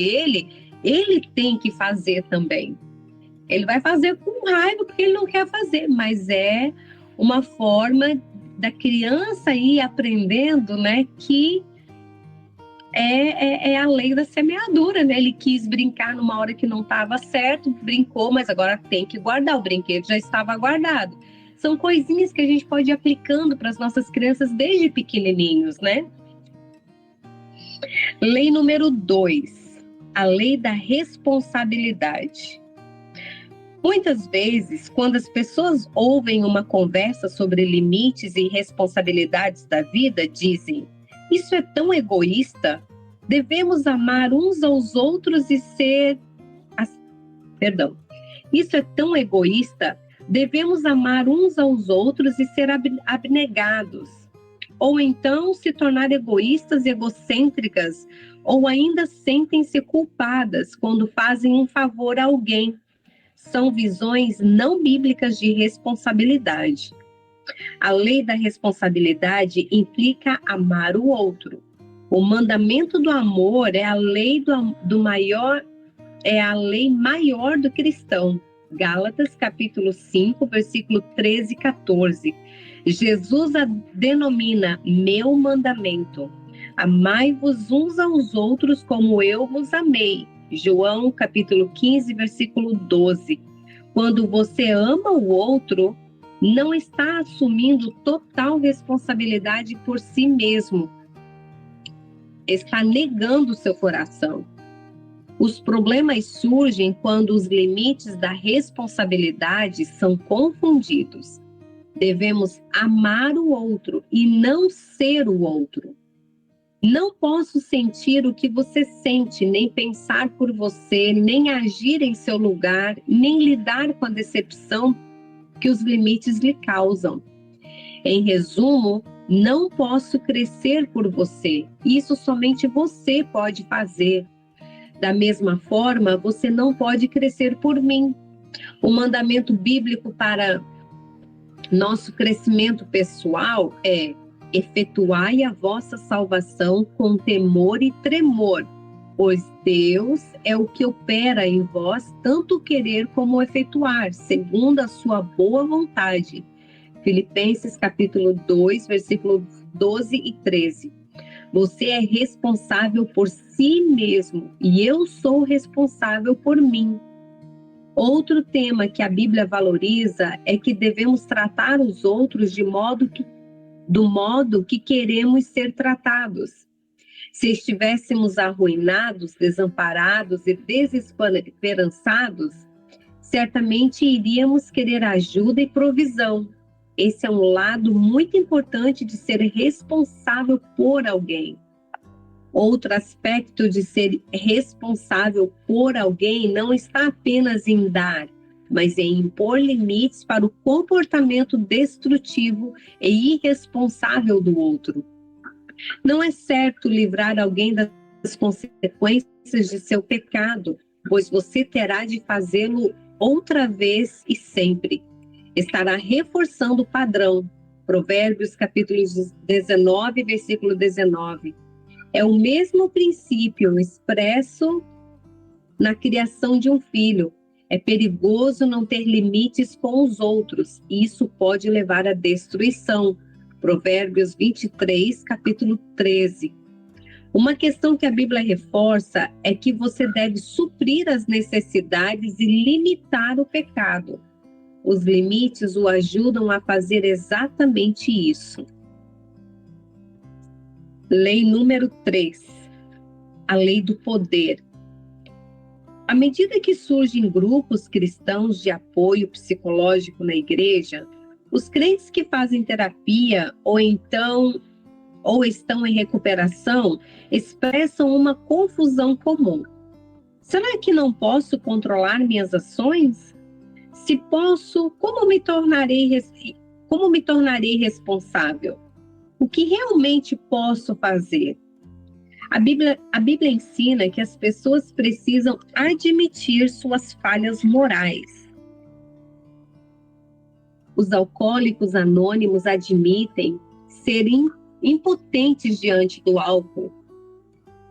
ele tem que fazer também. Ele vai fazer com raiva porque ele não quer fazer, mas é uma forma da criança ir aprendendo, né, que é a lei da semeadura, né? Ele quis brincar numa hora que não estava certo, brincou, mas agora tem que guardar, o brinquedo já estava guardado. São coisinhas que a gente pode ir aplicando para as nossas crianças desde pequenininhos, né? Lei número 2, a lei da responsabilidade. Muitas vezes, quando as pessoas ouvem uma conversa sobre limites e responsabilidades da vida, dizem: isso é tão egoísta, devemos amar uns aos outros e ser... Isso é tão egoísta, devemos amar uns aos outros e ser abnegados. ou então se tornar egoístas e egocêntricas, ou ainda sentem-se culpadas quando fazem um favor a alguém. São visões não bíblicas de responsabilidade. A lei da responsabilidade implica amar o outro. O mandamento do amor é a lei é a lei maior do cristão. Gálatas, capítulo 5, versículo 13 e 14. Jesus a denomina meu mandamento. Amai-vos uns aos outros como eu vos amei. João, capítulo 15, versículo 12. Quando você ama o outro, não está assumindo total responsabilidade por si mesmo. Está negando seu coração. Os problemas surgem quando os limites da responsabilidade são confundidos. Devemos amar o outro e não ser o outro. Não posso sentir o que você sente, nem pensar por você, nem agir em seu lugar, nem lidar com a decepção que os limites lhe causam. Em resumo, não posso crescer por você. Isso somente você pode fazer. Da mesma forma, você não pode crescer por mim. O mandamento bíblico para nosso crescimento pessoal é: efetuai a vossa salvação com temor e tremor, pois Deus é o que opera em vós tanto querer como efetuar, segundo a sua boa vontade. Filipenses capítulo 2, versículos 12 e 13. Você é responsável por si mesmo e eu sou responsável por mim. Outro tema que a Bíblia valoriza é que devemos tratar os outros do modo que queremos ser tratados. Se estivéssemos arruinados, desamparados e desesperançados, certamente iríamos querer ajuda e provisão. Esse é um lado muito importante de ser responsável por alguém. Outro aspecto de ser responsável por alguém não está apenas em dar, mas em impor limites para o comportamento destrutivo e irresponsável do outro. Não é certo livrar alguém das consequências de seu pecado, pois você terá de fazê-lo outra vez e sempre. Estará reforçando o padrão. Provérbios capítulo 19, versículo 19. É o mesmo princípio expresso na criação de um filho. É perigoso não ter limites com os outros. Isso pode levar à destruição. Provérbios 23, capítulo 13. Uma questão que a Bíblia reforça é que você deve suprir as necessidades e limitar o pecado. Os limites o ajudam a fazer exatamente isso. Lei número 3, a lei do poder. À medida que surgem grupos cristãos de apoio psicológico na igreja, os crentes que fazem terapia ou estão em recuperação expressam uma confusão comum. Será que não posso controlar minhas ações? Se posso, como me tornarei responsável? O que realmente posso fazer? A Bíblia ensina que as pessoas precisam admitir suas falhas morais. Os alcoólicos anônimos admitem serem impotentes diante do álcool,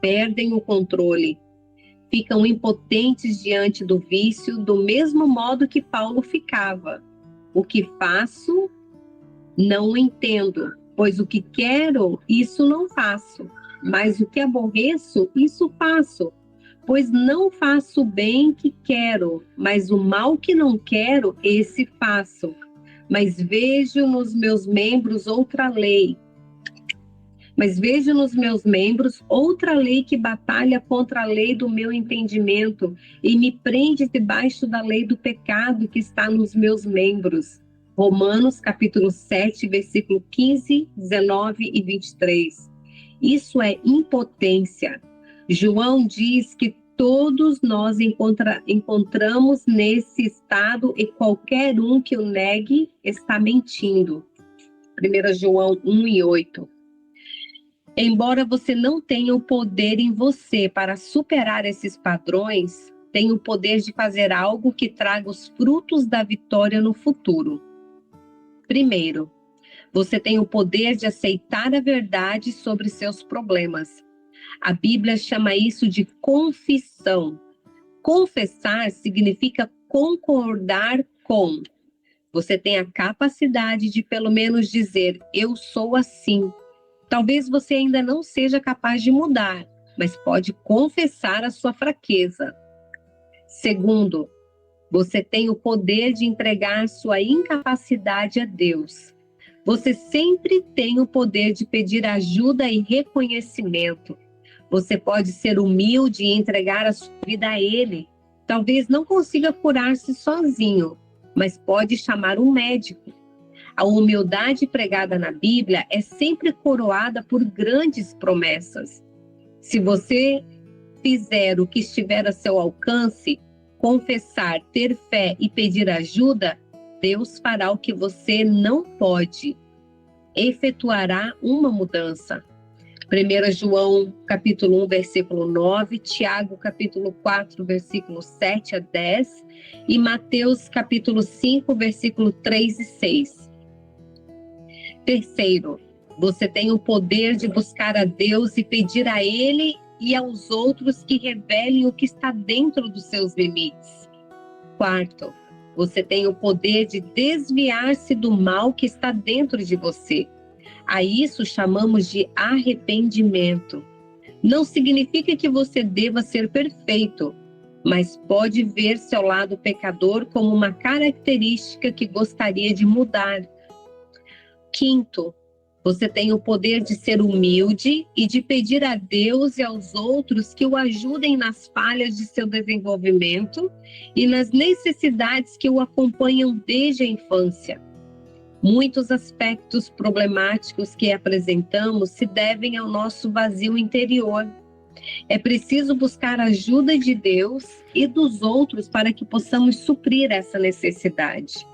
perdem o controle, ficam impotentes diante do vício, do mesmo modo que Paulo ficava. O que faço, não entendo, pois o que quero, isso não faço, mas o que aborreço, isso faço. Pois não faço o bem que quero, mas o mal que não quero, esse faço. Mas vejo nos meus membros outra lei que batalha contra a lei do meu entendimento e me prende debaixo da lei do pecado que está nos meus membros. Romanos capítulo 7, versículo 15, 19 e 23. Isso é impotência. João diz que todos nós encontramos nesse estado e qualquer um que o negue está mentindo. 1 João 1 e 8. Embora você não tenha o poder em você para superar esses padrões, tem o poder de fazer algo que traga os frutos da vitória no futuro. Primeiro, você tem o poder de aceitar a verdade sobre seus problemas. A Bíblia chama isso de confissão. Confessar significa concordar com. Você tem a capacidade de pelo menos dizer, eu sou assim. Talvez você ainda não seja capaz de mudar, mas pode confessar a sua fraqueza. Segundo, você tem o poder de entregar sua incapacidade a Deus. Você sempre tem o poder de pedir ajuda e reconhecimento. Você pode ser humilde e entregar a sua vida a Ele. Talvez não consiga curar-se sozinho, mas pode chamar um médico. A humildade pregada na Bíblia é sempre coroada por grandes promessas. Se você fizer o que estiver a seu alcance, confessar, ter fé e pedir ajuda, Deus fará o que você não pode. Efetuará uma mudança. 1 João capítulo 1, versículo 9, Tiago capítulo 4, versículo 7 a 10 e Mateus capítulo 5, versículo 3 e 6. Terceiro, você tem o poder de buscar a Deus e pedir a Ele e aos outros que revelem o que está dentro dos seus limites. Quarto, você tem o poder de desviar-se do mal que está dentro de você. A isso chamamos de arrependimento. Não significa que você deva ser perfeito, mas pode ver seu lado pecador como uma característica que gostaria de mudar. Quinto, você tem o poder de ser humilde e de pedir a Deus e aos outros que o ajudem nas falhas de seu desenvolvimento e nas necessidades que o acompanham desde a infância. Muitos aspectos problemáticos que apresentamos se devem ao nosso vazio interior. É preciso buscar a ajuda de Deus e dos outros para que possamos suprir essa necessidade.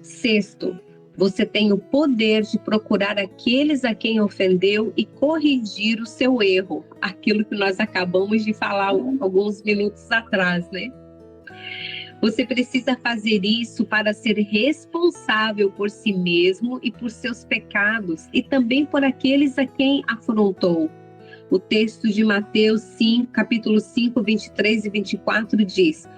Sexto, você tem o poder de procurar aqueles a quem ofendeu e corrigir o seu erro, aquilo que nós acabamos de falar alguns minutos atrás, né? Você precisa fazer isso para ser responsável por si mesmo e por seus pecados e também por aqueles a quem afrontou. O texto de Mateus 5, capítulo 5, 23 e 24 diz: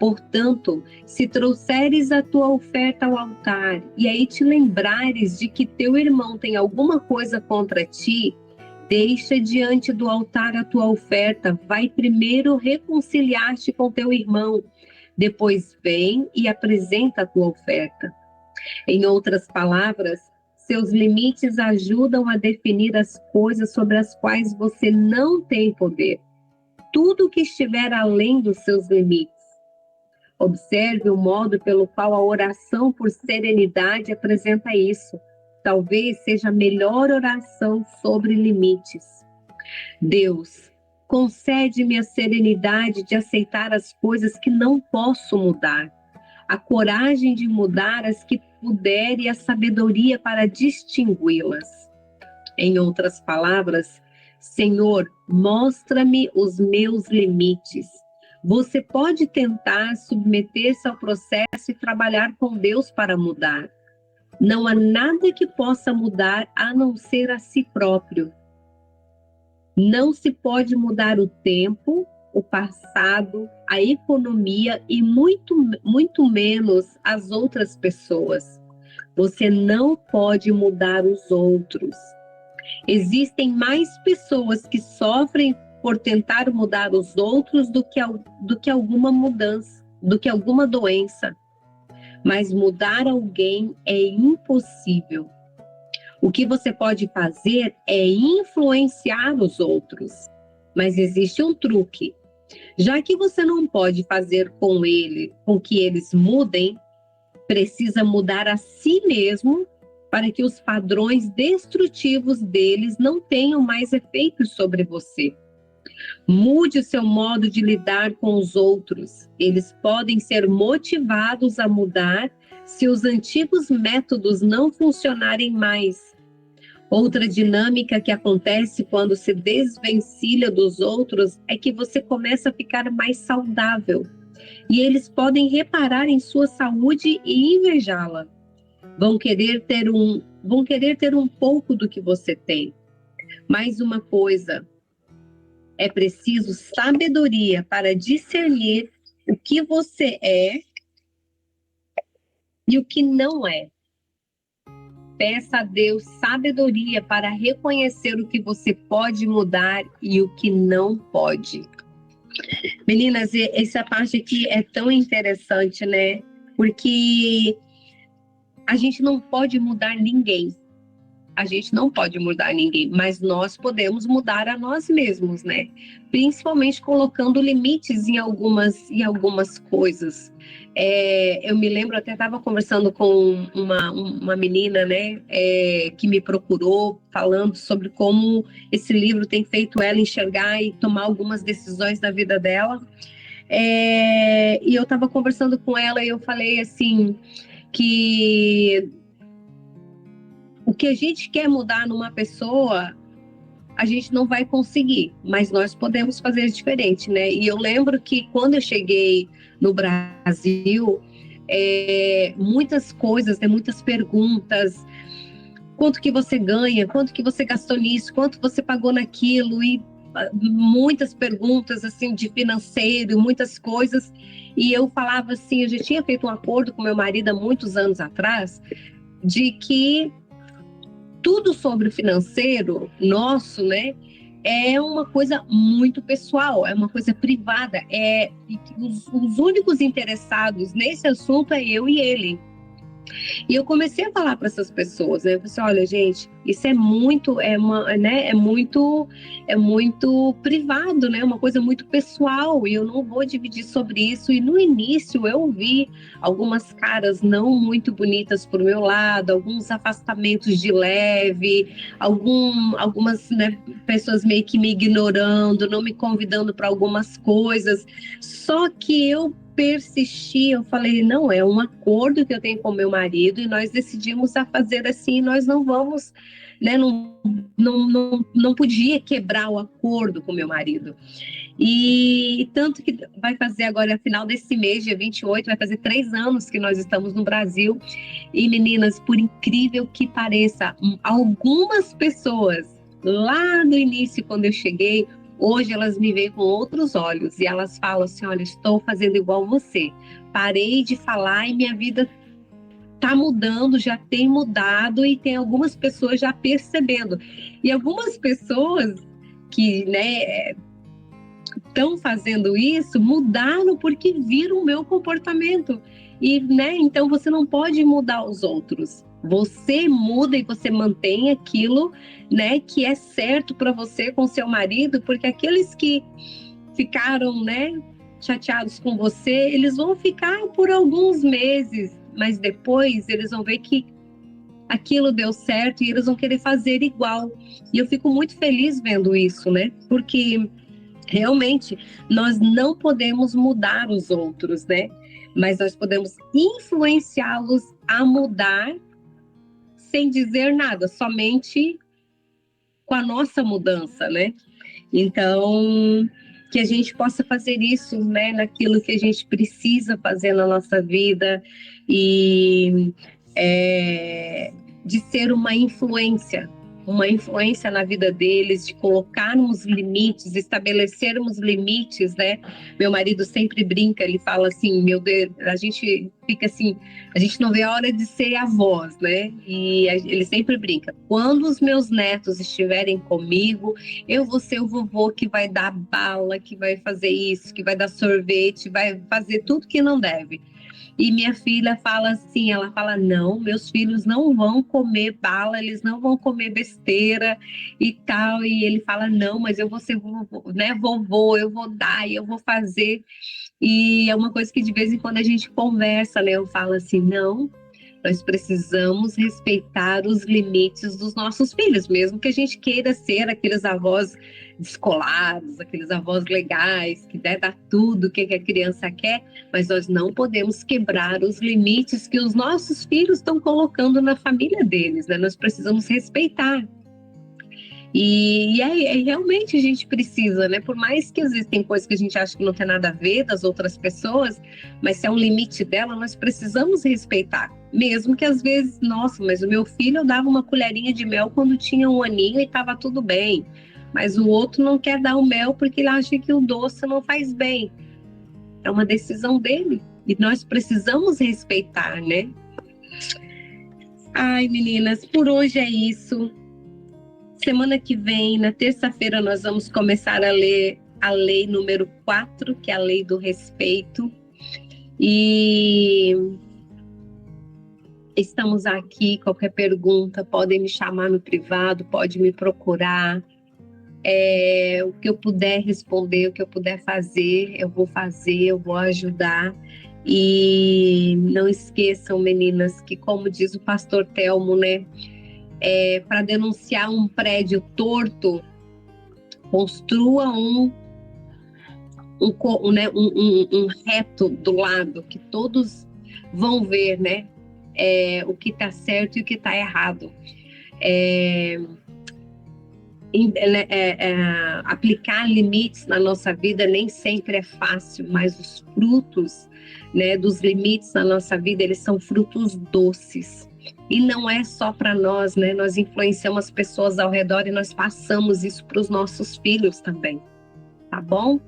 portanto, se trouxeres a tua oferta ao altar e aí te lembrares de que teu irmão tem alguma coisa contra ti, deixa diante do altar a tua oferta, vai primeiro reconciliar-te com teu irmão, depois vem e apresenta a tua oferta. Em outras palavras, seus limites ajudam a definir as coisas sobre as quais você não tem poder. Tudo que estiver além dos seus limites. Observe o modo pelo qual a oração por serenidade apresenta isso. Talvez seja a melhor oração sobre limites. Deus, concede-me a serenidade de aceitar as coisas que não posso mudar, a coragem de mudar as que puder e a sabedoria para distingui-las. Em outras palavras, Senhor, mostra-me os meus limites. Você pode tentar submeter-se ao processo e trabalhar com Deus para mudar. Não há nada que possa mudar a não ser a si próprio. Não se pode mudar o tempo, o passado, a economia e muito menos as outras pessoas. Você não pode mudar os outros. Existem mais pessoas que sofrem por tentar mudar os outros do que alguma mudança, do que alguma doença. Mas mudar alguém é impossível. O que você pode fazer é influenciar os outros. Mas existe um truque. Já que você não pode fazer com que eles mudem, precisa mudar a si mesmo para que os padrões destrutivos deles não tenham mais efeitos sobre você. Mude o seu modo de lidar com os outros. Eles podem ser motivados a mudar se os antigos métodos não funcionarem mais. Outra dinâmica que acontece quando se desvencilha dos outros é que você começa a ficar mais saudável. E eles podem reparar em sua saúde e invejá-la. Vão querer ter um pouco do que você tem. Mais uma coisa, é preciso sabedoria para discernir o que você é e o que não é. Peça a Deus sabedoria para reconhecer o que você pode mudar e o que não pode. Meninas, essa parte aqui é tão interessante, né? Porque a gente não pode mudar ninguém. A gente não pode mudar ninguém, mas nós podemos mudar a nós mesmos, né? Principalmente colocando limites em algumas coisas. Eu me lembro, até estava conversando com uma menina, né, que me procurou, falando sobre como esse livro tem feito ela enxergar e tomar algumas decisões na vida dela. E eu estava conversando com ela e eu falei assim, que o que a gente quer mudar numa pessoa, a gente não vai conseguir, mas nós podemos fazer diferente, né? E eu lembro que quando eu cheguei no Brasil, muitas coisas, né, muitas perguntas, quanto que você ganha, quanto que você gastou nisso, quanto você pagou naquilo, e muitas perguntas assim de financeiro, muitas coisas, e eu falava assim, eu já tinha feito um acordo com meu marido há muitos anos atrás, de que tudo sobre o financeiro nosso, né, é uma coisa muito pessoal, é uma coisa privada, os únicos interessados nesse assunto é eu e ele. E eu comecei a falar para essas pessoas, né? Eu falei assim, olha, gente, isso é muito privado, né? Uma coisa muito pessoal e eu não vou dividir sobre isso. E no início eu vi algumas caras não muito bonitas por meu lado, alguns afastamentos de leve, algumas, né, pessoas meio que me ignorando, não me convidando para algumas coisas. Só que eu persisti, eu falei, não, é um acordo que eu tenho com meu marido e nós decidimos a fazer assim, nós não vamos, né, não podia quebrar o acordo com meu marido. E tanto que vai fazer agora, final desse mês, dia 28, vai fazer 3 anos que nós estamos no Brasil. E meninas, por incrível que pareça, algumas pessoas lá no início, quando eu cheguei, hoje elas me veem com outros olhos e elas falam assim, olha, estou fazendo igual você. Parei de falar e minha vida está mudando, já tem mudado e tem algumas pessoas já percebendo. E algumas pessoas que, né, estão fazendo isso mudaram porque viram o meu comportamento. E, né, então você não pode mudar os outros. Você muda e você mantém aquilo, né, que é certo para você com seu marido, porque aqueles que ficaram, né, chateados com você, eles vão ficar por alguns meses, mas depois eles vão ver que aquilo deu certo e eles vão querer fazer igual. E eu fico muito feliz vendo isso, né, porque realmente nós não podemos mudar os outros, né, mas nós podemos influenciá-los a mudar sem dizer nada, somente com a nossa mudança, né? Então, que a gente possa fazer isso, né, naquilo que a gente precisa fazer na nossa vida e de ser uma influência na vida deles, de colocarmos limites, estabelecermos limites, né? Meu marido sempre brinca, ele fala assim, meu Deus, a gente fica assim, a gente não vê a hora de ser avós, né? E ele sempre brinca, quando os meus netos estiverem comigo, eu vou ser o vovô que vai dar bala, que vai fazer isso, que vai dar sorvete, vai fazer tudo que não deve. E minha filha fala assim, ela fala, não, meus filhos não vão comer bala, eles não vão comer besteira e tal. E ele fala, não, mas eu vou ser vovô, né, vovô, eu vou dar, eu vou fazer. E é uma coisa que de vez em quando a gente conversa, né? Eu falo assim, não, nós precisamos respeitar os limites dos nossos filhos, mesmo que a gente queira ser aqueles avós descolados, aqueles avós legais, que dá tudo o que a criança quer, mas nós não podemos quebrar os limites que os nossos filhos estão colocando na família deles, né? Nós precisamos respeitar. Realmente a gente precisa, né? Por mais que às vezes tem coisas que a gente acha que não tem nada a ver das outras pessoas, mas se é um limite dela, nós precisamos respeitar. Mesmo que às vezes, nossa, mas o meu filho eu dava uma colherinha de mel quando tinha 1 aninho e estava tudo bem. Mas o outro não quer dar o mel porque ele acha que o doce não faz bem. É uma decisão dele. E nós precisamos respeitar, né? Ai, meninas, por hoje é isso. Semana que vem, na terça-feira, nós vamos começar a ler a lei número 4, que é a lei do respeito. E estamos aqui, qualquer pergunta, podem me chamar no privado, pode me procurar. O que eu puder responder, o que eu puder fazer, eu vou fazer, eu vou ajudar. E não esqueçam, meninas, que como diz o pastor Telmo, né? Para denunciar um prédio torto, construa um reto do lado, que todos vão ver, né? O que está certo e o que está errado. Aplicar limites na nossa vida nem sempre é fácil, mas os frutos, né, dos limites na nossa vida, eles são frutos doces. E não é só para nós, né? Nós influenciamos as pessoas ao redor e nós passamos isso para os nossos filhos também, tá bom?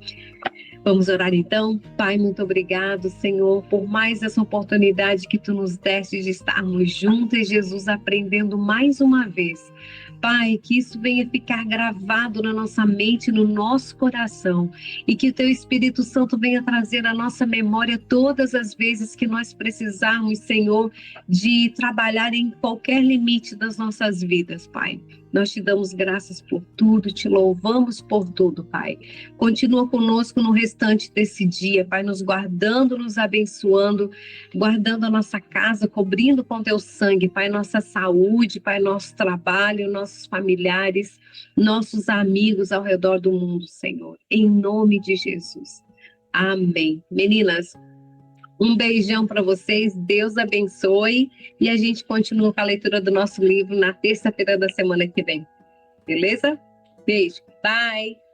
Vamos orar então? Pai, muito obrigado, Senhor, por mais essa oportunidade que Tu nos deste de estarmos juntos, Jesus, aprendendo mais uma vez. Pai, que isso venha ficar gravado na nossa mente, no nosso coração, e que o Teu Espírito Santo venha trazer à nossa memória todas as vezes que nós precisarmos, Senhor, de trabalhar em qualquer limite das nossas vidas, Pai. Nós Te damos graças por tudo, Te louvamos por tudo, Pai. Continua conosco no restante desse dia, Pai, nos guardando, nos abençoando, guardando a nossa casa, cobrindo com Teu sangue, Pai, nossa saúde, Pai, nosso trabalho, nossos familiares, nossos amigos ao redor do mundo, Senhor. Em nome de Jesus. Amém. Meninas, um beijão para vocês, Deus abençoe e a gente continua com a leitura do nosso livro na terça-feira da semana que vem. Beleza? Beijo. Bye!